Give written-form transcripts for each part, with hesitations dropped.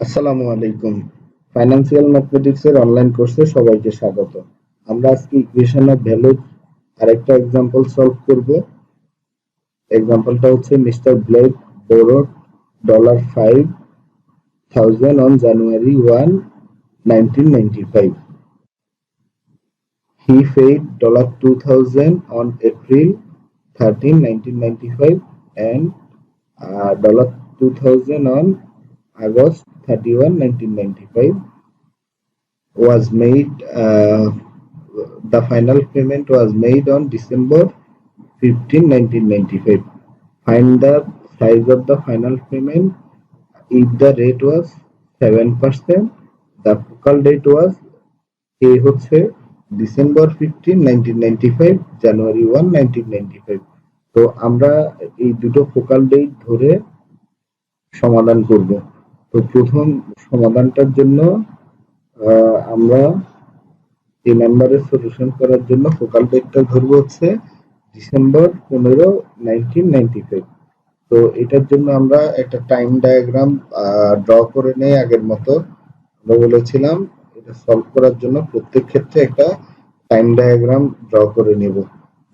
আসসালামু আলাইকুম। Financial mathematics এর অনলাইন কোর্সে সবাইকে স্বাগত। আমরা আজকে ইকুয়েশন অফ ভ্যালু আরেকটা এক্সাম্পল সলভ করব। এক্সাম্পলটা হচ্ছে mister Blake borrowed $5,000 on January 1, 1995. He paid $2,000 on April 13, 1995 and $2,000 on August 31, 1995 was made the final payment was made on December 15, 1995. Find the size of the final payment if the rate was 7%. The focal date was A হচ্ছে December 15, 1995, January 1, 1995. তো আমরা এই দুটো focal date ধরে সমাধান করব। তো প্রথম সমাধানটার জন্য আমরা এই নাম্বারের সলিউশন করার জন্য ফোকাল ডেটটা ধরবো হচ্ছে December 15, 1995। তো এটার জন্য আমরা একটা টাইম ডায়াগ্রাম ড্র করে নেই। আগের মতো আমরা বলেছিলাম এটা সলভ করার জন্য প্রত্যেক ক্ষেত্রে একটা টাইম ডায়াগ্রাম ড্র করে নেব।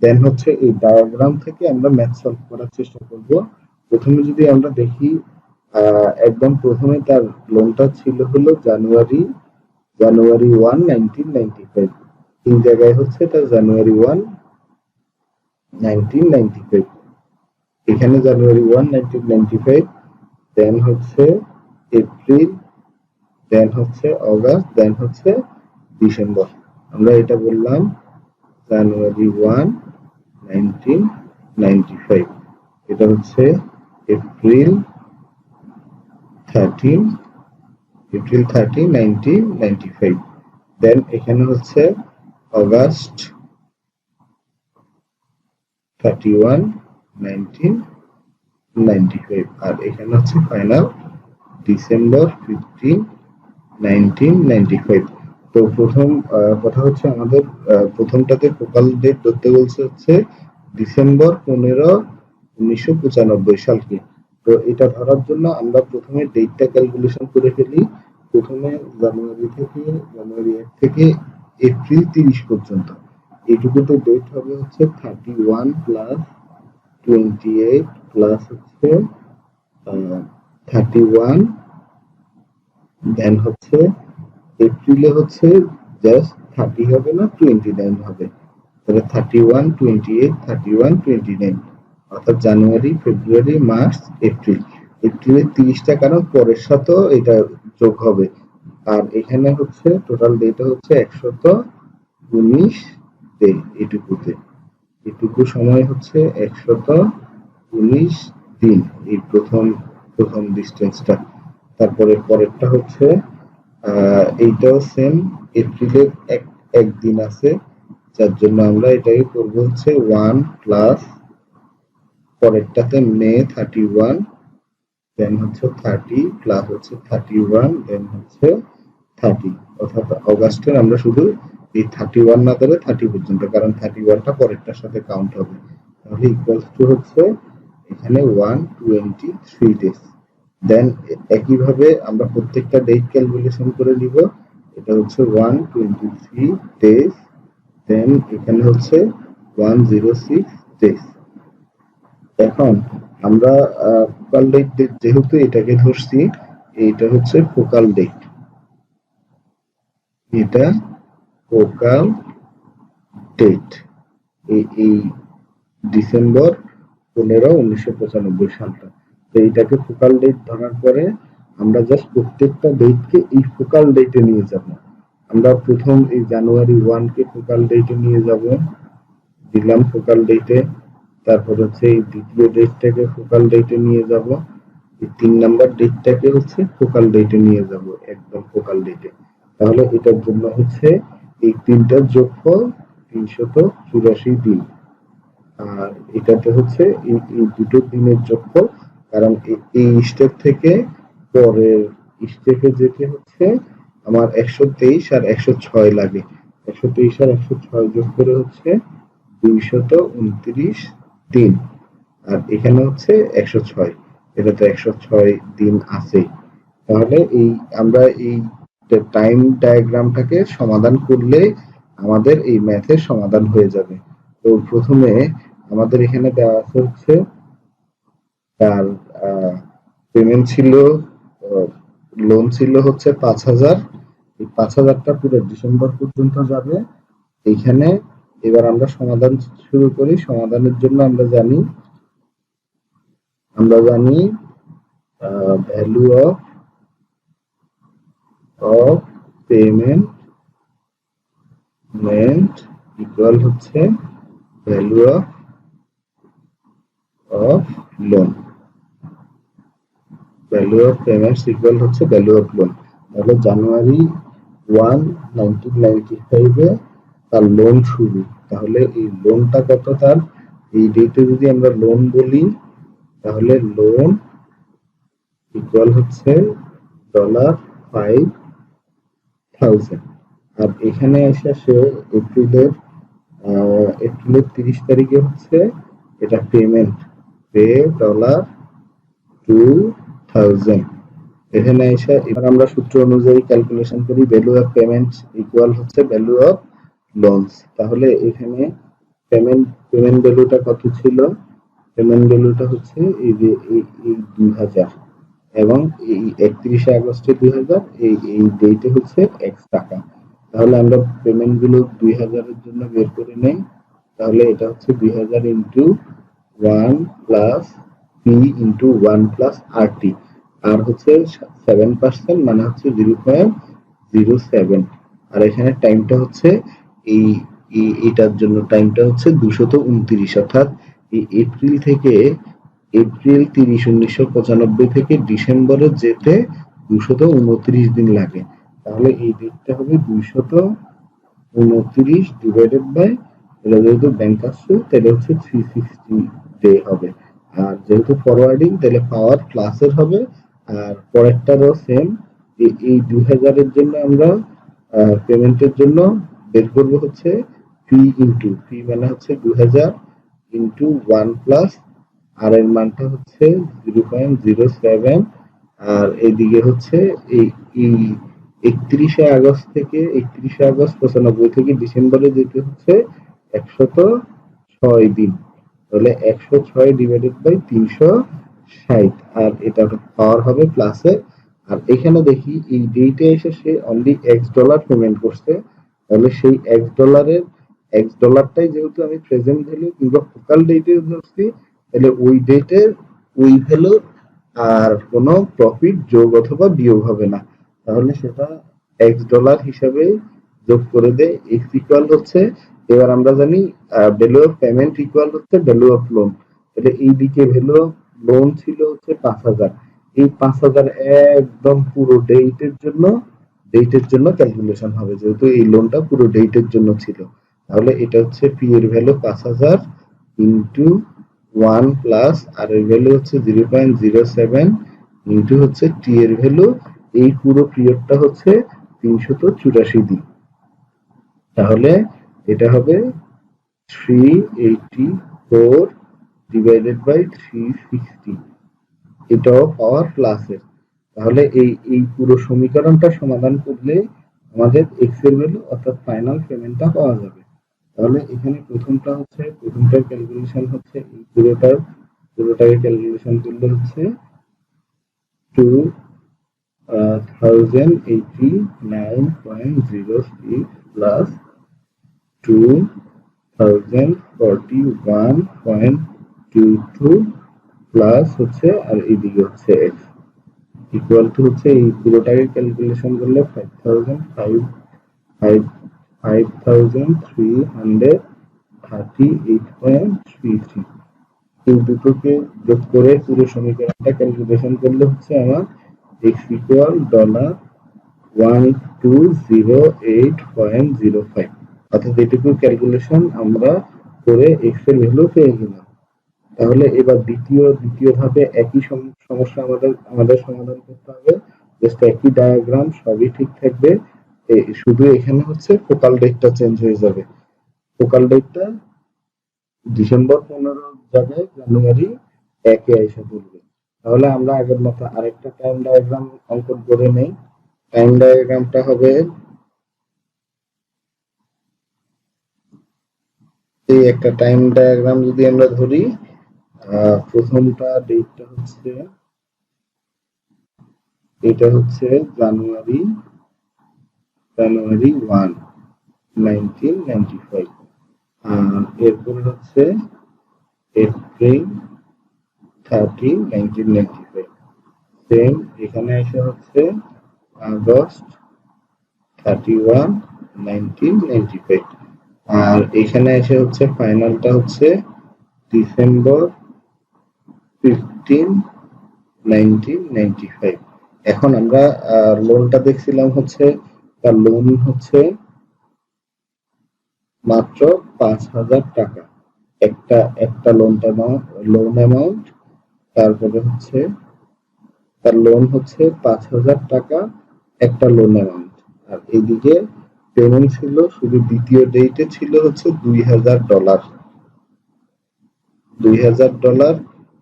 দেন হচ্ছে এই ডায়াগ্রাম থেকে আমরা ম্যাথ সলভ করার চেষ্টা করব। প্রথমে যদি আমরা দেখি একদম প্রথমে তার লোনটা ছিল হলো January 1, 1995। এই জায়গায় হচ্ছে তার January 1, 1995। এখানে January 1, 1995, দেন হচ্ছে এপ্রিল, দেন হচ্ছে অগাস্ট, দেন হচ্ছে ডিসেম্বর। আমরা এটা বললাম January 1, 1995। এটা হচ্ছে এপ্রিল 13, 1995। দেন এখানে হচ্ছে অগাস্ট 31, 1995 আর এখানে হচ্ছে ফাইনাল December 15, 1995। তো প্রথম কথা হচ্ছে আমাদের প্রথমটাতে ফোকাল ডেট ধরতে বলছে হচ্ছে December 15, 1995 সালকে। তো এটা ধরার জন্য আমরা প্রথমে ডেটটা ক্যালকুলেশন করে ফেলি। প্রথমে জানুয়ারি 1 থেকে এপ্রিল 30 পর্যন্ত এইটুকুতে ডেট হবে হচ্ছে 31 প্লাস 28 প্লাস হচ্ছে 31, দেন হচ্ছে এপ্রিলে হচ্ছে জাস্ট 30 হবে না, 29 হবে। তাহলে 31, 28, 31, 29, অর্থাৎ জানুয়ারি, ফেব্রুয়ারি, মার্চ, এপ্রিল। এপ্রিলের 30টা কারণ পরের সাথেও এটা যোগ হবে। আর এখানে হচ্ছে টোটাল ডেটা হচ্ছে 119 ডে। এটুকু সময় হচ্ছে 119 দিন এই প্রথম ডিস্টেন্সটা। তারপরে পরেরটা হচ্ছে এইটাও সেম, এপ্রিলের একদিন আছে, যার জন্য আমরা এটাকে করবো হচ্ছে 1 প্লাস পরেরটাতে মে 31, দেন হচ্ছে 30 প্লাস হচ্ছে 31, দেন হচ্ছে 30, অর্থাৎ অগাস্টের আমরা শুধু এই 31 না ধরে 30 পর্যন্ত, কারণ 31টা পরেরটার সাথে কাউন্ট হবে। তাহলে ইকুয়ালস টু হচ্ছে এখানে 123 ডেজ। দেন একইভাবে আমরা প্রত্যেকটা ডেট ক্যালকুলেশন করে নিব। এটা হচ্ছে 123 ডেজ, দেন এখানে হচ্ছে 106 ডেজ। এখন আমরা ফোকাল ডেট যেহেতু এটাকে ধরছি, এইটা হচ্ছে ফোকাল ডেট, এটা ফোকাল ডেট এই December 15, 1995 সালটা। তো এইটাকে ফোকাল ডেট ধরার পরে আমরা জাস্ট প্রত্যেকটা ডেটকে এই ফোকাল ডেটে নিয়ে যাব। আমরা প্রথম এই January 1 কে ফোকাল ডেটে নিয়ে যাব, দিলাম ফোকাল ডেটে। তারপর হচ্ছে এই দ্বিতীয় ডেটটাকে ফোকাল ডেটে নিয়ে যাব, এই 3 নাম্বার ডেটটাকে হচ্ছে ফোকাল ডেটে নিয়ে যাব, একদম ফোকাল ডেটে। তাহলে এটার জন্য হচ্ছে এই তিনটার যোগফল 384 দিন। আর এটাতে হচ্ছে এই দুটো দিনের যোগফল, কারণ এই স্টেপ থেকে পরের স্টেপে যেতে হচ্ছে আমার 123 আর 106 লাগে। 123 আর 106 যোগ করে হচ্ছে 229 দিন। আর এখানে হচ্ছে 106, এটাতে 106 দিন আছে। তাহলে এই আমরা এই টাইম ডায়াগ্রামটাকে সমাধান করলে আমাদের এই ম্যাথের সমাধান হয়ে যাবে। তো প্রথমে আমাদের এখানে দেওয়া আছে হচ্ছে তার পেমেন্ট ছিল, লোন ছিল হচ্ছে 5,000। এই 5,000টা পুরো ডিসেম্বর পর্যন্ত যাবে। এইখানে এবার আমরা সমাধান শুরু করি। সমাধানের জন্য আমরা জানি ভ্যালু অফ পেমেন্ট ইকুয়াল হচ্ছে value of loan. Value of payments equal হচ্ছে ভ্যালু অফ লোন। তাহলে জানুয়ারি 1, 1995 তার লোন শুরু। তাহলে এই লোনটা কত, তার এই ডেটে যদি আমরা লোন বলি তাহলে লোন ইকুয়াল হচ্ছে $5,000। আর এখানে এসে সে এপ্রিলের 30 তারিখে হচ্ছে এটা পেমেন্ট, পে $2,000। এখানে এসে এবার আমরা সূত্র অনুযায়ী ক্যালকুলেশন করি, ভ্যালু অফ পেমেন্ট ইকুয়াল হচ্ছে ভ্যালু অফ লোনস। তাহলে এখানে পেমেন্ট ভ্যালুটা কত ছিল, পেমেন্ট ভ্যালুটা হচ্ছে এই যে এই 2,000 এবং এই 31শে আগস্টে 2,000, এই ডেটে হচ্ছে x টাকা। তাহলে আমরা পেমেন্ট গুলো 2,000 এর জন্য বের করে নেই। তাহলে এটা হচ্ছে 2,000 into 1 plus P into 1 plus RT, আর হচ্ছে 7%, মানে হচ্ছে 0.07। আর এখানে টাইমটা হচ্ছে এই এটার জন্য টাইমটা হচ্ছে 229, অর্থাৎ এই এপ্রিল 30, 1995 থেকে ডিসেম্বরে যেতে 229 দিন লাগে। তাহলে এই ডেটটা হবে 229 ডিভাইডেড বাই, এটা যেহেতু ব্যাংক আসছে তাহলে হচ্ছে 360 ডে হবে। আর যেহেতু ফরওয়ার্ডিং তাহলে পাওয়ার প্লাসের হবে। আর পরেরটারও সেম, এই 2,000 এর জন্য আমরা পেমেন্টের জন্য বের করবো হচ্ছে পি ইন্টু পি, মানে হচ্ছে 2,000 ইন্টু 1 প্লাস আর এর মানটা হচ্ছে 0.07। আর এইদিকে হচ্ছে এই 31শে আগস্ট থেকে 95 থেকে ডিসেম্বরে যেতে হচ্ছে 106 দিন। তাহলে 106 ডিভাইডেড বাই 360, আর এটা পাওয়ার হবে প্লাসে। আর এখানে দেখি এই ডেটে এসে সে অনলি $X পেমেন্ট করছে। তাহলে সেই $X যেহেতু আমি প্রেজেন্ট ভ্যালু কিংবা ফোকাল ডেটে ধরছি, তাহলে ওই ডেটের ওই ভ্যালু আর কোনো প্রফিট যোগ অথবা বিয়োগ হবে না। তাহলে সেটা $X হিসাবে যোগ করে দেয়। এক্স ইকুয়াল হচ্ছে, এবার আমরা জানি ভ্যালু অফ পেমেন্ট ইকুয়াল হচ্ছে ভ্যালু অফ লোন। তাহলে এই দিকে ভ্যালু অফ লোন ছিল হচ্ছে 5,000। এই 5,000 একদম পুরো ডেটের জন্য ক্যালকুলেশন হবে, যেহেতু এই লোনটা পুরো ডেটের জন্য ছিল। তাহলে এটা হচ্ছে পি এর ভ্যালু 5,000 ইন্টু 1 প্লাস আর এর ভ্যালু হচ্ছে 0.07 ইন্টু হচ্ছে টি এর ভ্যালু, এই পুরো পিরিয়ডটা হচ্ছে 384 দিন। তাহলে এটা হবে 384 ডিভাইডেড বাই 360, এটাও পাওয়ার প্লাসের। তাহলে এই পুরো সমীকরণটা সমাধান করলে আমাদের এক্স এর ভ্যালু অর্থাৎ ফাইনাল পেমেন্টটা পাওয়া যাবে। তাহলে এখানে প্রথমটার ক্যালকুলেশন হচ্ছে এই পুরোটাকে ক্যালকুলেশন করলে হচ্ছে 2089.06 প্লাস 2041.22 প্লাস হচ্ছে আর এইদিকে হচ্ছে x ইকুয়াল টু হচ্ছে এই পুরোটাকে ক্যালকুলেশন করলে 5,338.33। এই দুটোকে যোগ করে পুরো সমীকরণটা ক্যালকুলেশন করলে হচ্ছে আমার x ইকুয়াল $1208.05, অর্থাৎ এটুকু ক্যালকুলেশন আমরা করে x এর ভ্যালু পেয়ে গেলাম। তাহলে এবার দ্বিতীয় ধাপে একই সমস্যা আমাদের সমাধান করতে হবে। জাস্ট একই ডায়াগ্রাম, সবই ঠিক থাকবে, শুধু এখানে হচ্ছে ফোকাল ডেটটা চেঞ্জ হয়ে যাবে। ফোকাল ডেটটা ডিসেম্বর 15 জায়গায় জানুয়ারি 1 এ এসে পড়বে। তাহলে আমরা আগের মতো আরেকটা টাইম ডায়াগ্রাম অঙ্কন করে নেই। টাইম ডায়াগ্রামটা হবে এই একটা টাইম ডায়াগ্রাম যদি আমরা ধরি, প্রথমটা ডেটটা হচ্ছে, এটা হচ্ছে জানুয়ারি 1, 1995। আর এরপরে হচ্ছে এপ্রিল 30, 1995। সেম এখানে এসে হচ্ছে আগস্ট 31, 1995। আর এখানে এসে হচ্ছে ফাইনালটা হচ্ছে ডিসেম্বর 15, 1995। এখন আমরা লোনটা দেখছিলাম হচ্ছে, তার লোন হচ্ছে মাত্র 5,000 টাকা। একটা একটা লোন অ্যামাউন্ট, তারপরে হচ্ছে তার লোন হচ্ছে 5,000 টাকা, একটা লোন অ্যামাউন্ট। আর এইদিকে পেমেন্ট ছিল শুধু দ্বিতীয় ডেটে ছিল হচ্ছে $2,000, $2,000।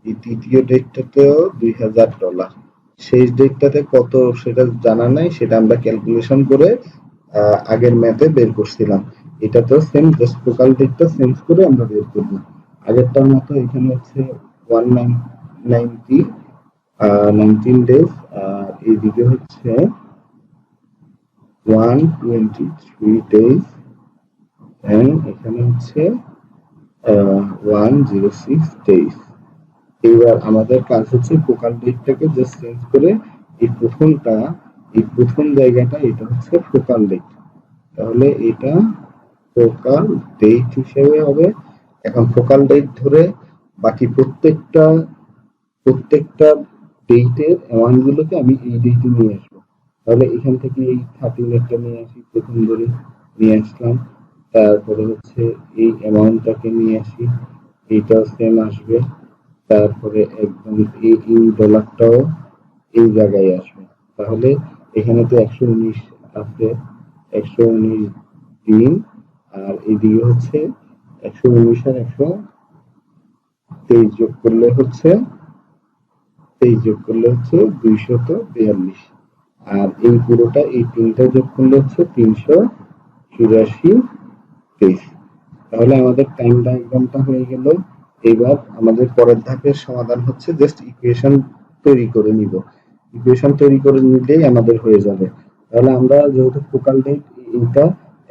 এই তৃতীয় ডেটটাতেও $2,000। শেষ ডেটটাতে কত সেটা জানা নাই, সেটা আমরা ক্যালকুলেশন করে আগের ম্যাথে বের করছিলাম। এটাতেও সেম, জাস্ট টোটাল ডেটটা চেঞ্জ করে আমরা বের করবো। আগেরটার মতো এখানে হচ্ছে 190 19 ডেজ, আর এইদিকে হচ্ছে 123 ডেজ, এন্ড এখানে হচ্ছে 106 ডেজ। এইবার আমাদের কাজ হচ্ছে ফোকাল ডেটটাকে জাস্ট চেঞ্জ করে এই প্রথমটা, এই প্রথম জায়গাটা এটা হচ্ছে ফোকাল ডেট, তাহলে এটা ফোকাল ডেট হিসেবে হবে। এখন ফোকাল ডেট ধরে বাকি প্রত্যেকটা ডেটের অ্যামাউন্ট গুলোকে আমি এই ডেটে নিয়ে আসবো। তাহলে এখান থেকে এই 13টা নিয়ে আসি, প্রথম ধরে নিয়ে আসলাম। তারপরে হচ্ছে এই অ্যামাউন্টটাকে নিয়ে আসি, এইটাও সেম আসবে। তারপরে একদম এই ডলারটাও এই জায়গায় আসবে। তাহলে এখানে তো 119 আছে, 119 দিন। আর এইদিকে হচ্ছে 119 আর 123 যোগ করলে হচ্ছে 242। আর এই পুরোটা, এই তিনটা যোগ করলে হচ্ছে 384 পেজ। তাহলে আমাদের টাইম ডায়াগ্রামটা হয়ে গেল। এবার আমাদের পরের ধাপের সমাধান হচ্ছে জাস্ট ইকুয়েশন তৈরি করে নিব। ইকুয়েশন তৈরি করে নিলেই আমাদের হয়ে যাবে। তাহলে আমরা যেহেতু ফোকাল ডেট এইটা,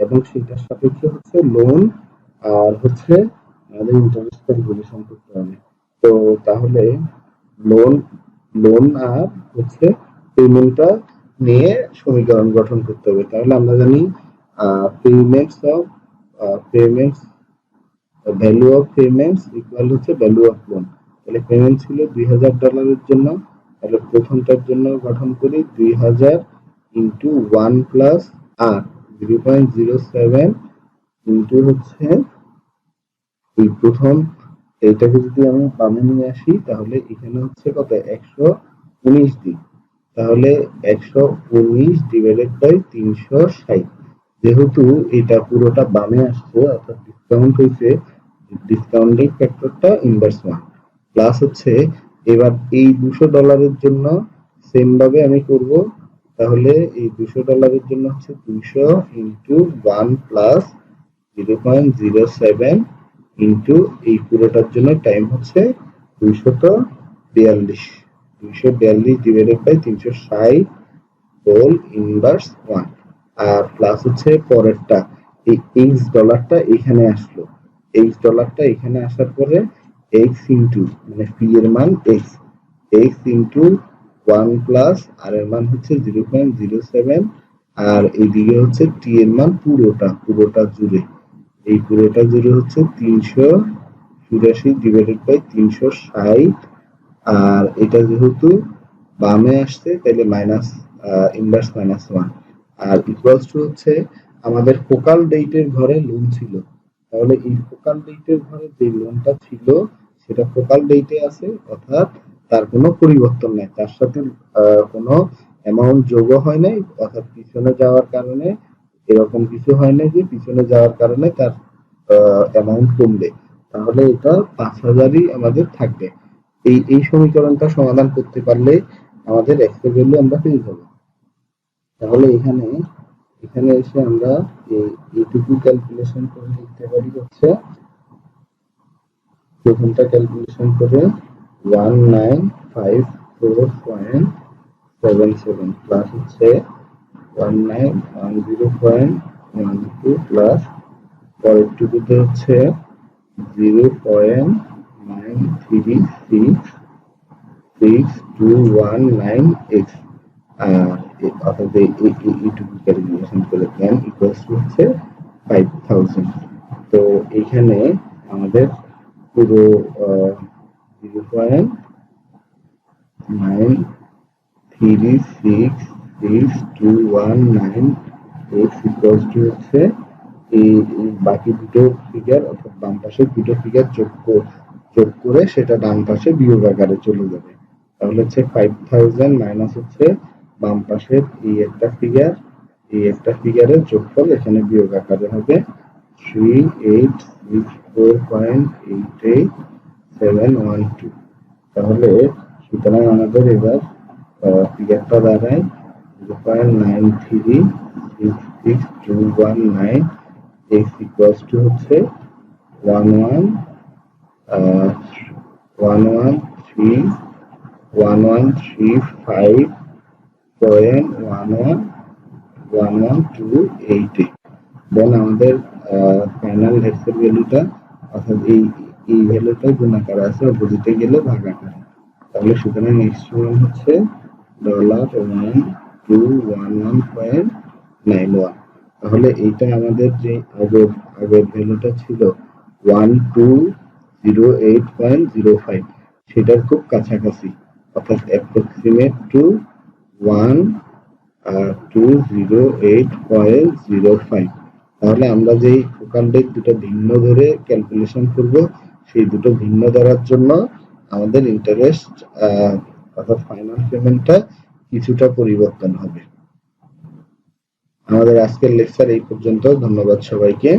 এবং সেটার সাপেক্ষে হচ্ছে লোন আর হচ্ছে আমাদের ইন্টারেস্ট ক্যালকুলেশন করতে হবে। তো তাহলে লোন লোন আর হচ্ছে পেমেন্টটা নিয়ে সমীকরণ গঠন করতে হবে। তাহলে আমরা জানি payments of payments value of payments equal হচ্ছে ভ্যালু অফ লোন। তাহলে পেমেন্ট ছিল $2,000 জন্য, তাহলে প্রথমটার জন্য গঠন করি 2,000 ইন্টু 1 প্লাস আর 0.07 ইন্টু হচ্ছে এই প্রথম, এইটাকে যদি আমি বামে নিয়ে আসি তাহলে এখানে হচ্ছে কত 119 দিন। তাহলে 119 ডিভাইডেড বাই 360। যেহেতু এটা পুরোটা বামে আসছে অর্থাৎ ডিসকাউন্ট হয়েছে, ডিসকাউন্টিং ফ্যাক্টরটা ইনভার্স 1 প্লাস হচ্ছে। এবার এই $200 জন্য সেম ভাবে আমি করব। তাহলে এই $200 জন্য হচ্ছে 200 ইন্টু 1 প্লাস 0.07 ইন্টু এই পুরোটার জন্য টাইম হচ্ছে 242। 242 ডিভাইডেড বাই 360 হোল ইনভার্স 1। আর প্লাস হচ্ছে পরেরটা, এই এক্স ডলারটা এখানে আসলো, এক্স ডলারটা এখানে আসার পরে এক্স ইন্টু মানে পি এর মান এক্স, এক্স ইন্টু 1 প্লাস আর এর মান হচ্ছে 0.07। আর এইদিকে হচ্ছে টি এর মান পুরোটা জুড়ে, এই পুরোটা জুড়ে হচ্ছে 384 ডিভাইডেড বাই 360। আর এটা যেহেতু বামে আসছে তাহলে মাইনাস ইনভার্স -1। আর ইকুয়ালস টু হচ্ছে আমাদের ফোকাল ডেটের ঘরে লোন ছিল, তাহলে এই ফোকাল ডেটের ঘরে যে লোনটা ছিল সেটা ফোকাল ডেটে আছে, অর্থাৎ তার কোনো পরিবর্তন নাই, তার সাথে কোনো অ্যামাউন্ট যোগও হয় নাই, অর্থাৎ পিছনে যাওয়ার কারণে এরকম কিছু হয় না যে পিছনে যাওয়ার কারণে তার অ্যামাউন্ট কমবে। তাহলে এটা 5,000ই আমাদের থাকবে। এই সমীকরণটা সমাধান করতে পারলে আমাদের x এর ভ্যালু আমরা পেয়ে যাব। তাহলে এখানে এখানে এসে আমরা এইটুকু ক্যালকুলেশন করে লিখতে পারি হচ্ছে প্রথমটা ক্যালকুলেশন করে 1954.77 প্লাস হচ্ছে 1910.12 প্লাস পরেরটুকুতে হচ্ছে 0.9366219x অর্থাৎ এইটুকু ক্যালকুলেশন করে n ইকুয়ালস টু হচ্ছে 5000। তো এইখানে আমাদের পুরো 0.9366219x ইকুয়ালস টু হচ্ছে এই বাকি দুটো ফিগার অর্থাৎ বাম পাশের দুটো ফিগার যোগ করে সেটা ডান পাশে বিয়োগ আকারে চলে যাবে। তাহলে হচ্ছে 5000 মাইনাস হচ্ছে বাম পাশের এই একটা ফিগারের যোগফল এখানে বিয়োগ আকারে হবে 3864.88712। তাহলে সুতরাং আমাদের এবার ফিগারটা দাঁড়ায় 0.9366219 x equals to হচ্ছে 1135.1128। দেন আমাদের ফাইনাল হেক্স এর ভ্যালুটা অর্থাৎ এই ভ্যালুটা গুণাকার আছে অপোজিটে গেলে ভাগাকার। তাহলে সুতরাং x সমান হচ্ছে $1211.91। তাহলে এইটা আমাদের যে আগের ভ্যালুটা ছিল 1208.05 সেটার খুব কাছাকাছি, অর্থাৎ অ্যাপ্রক্সিমেট টু 1208.05। তাহলে আমরা যেই ফোকাল ডেট দুটো ভিন্ন ধরে ক্যালকুলেশন করব সেই দুটো ভিন্ন ধরার জন্য আমাদের ইন্টারেস্ট অর্থাৎ ফাইনাল পেমেন্টটা কিছুটা পরিবর্তন হবে। আমাদের আজকের লেকচার এই পর্যন্ত। ধন্যবাদ সবাইকে।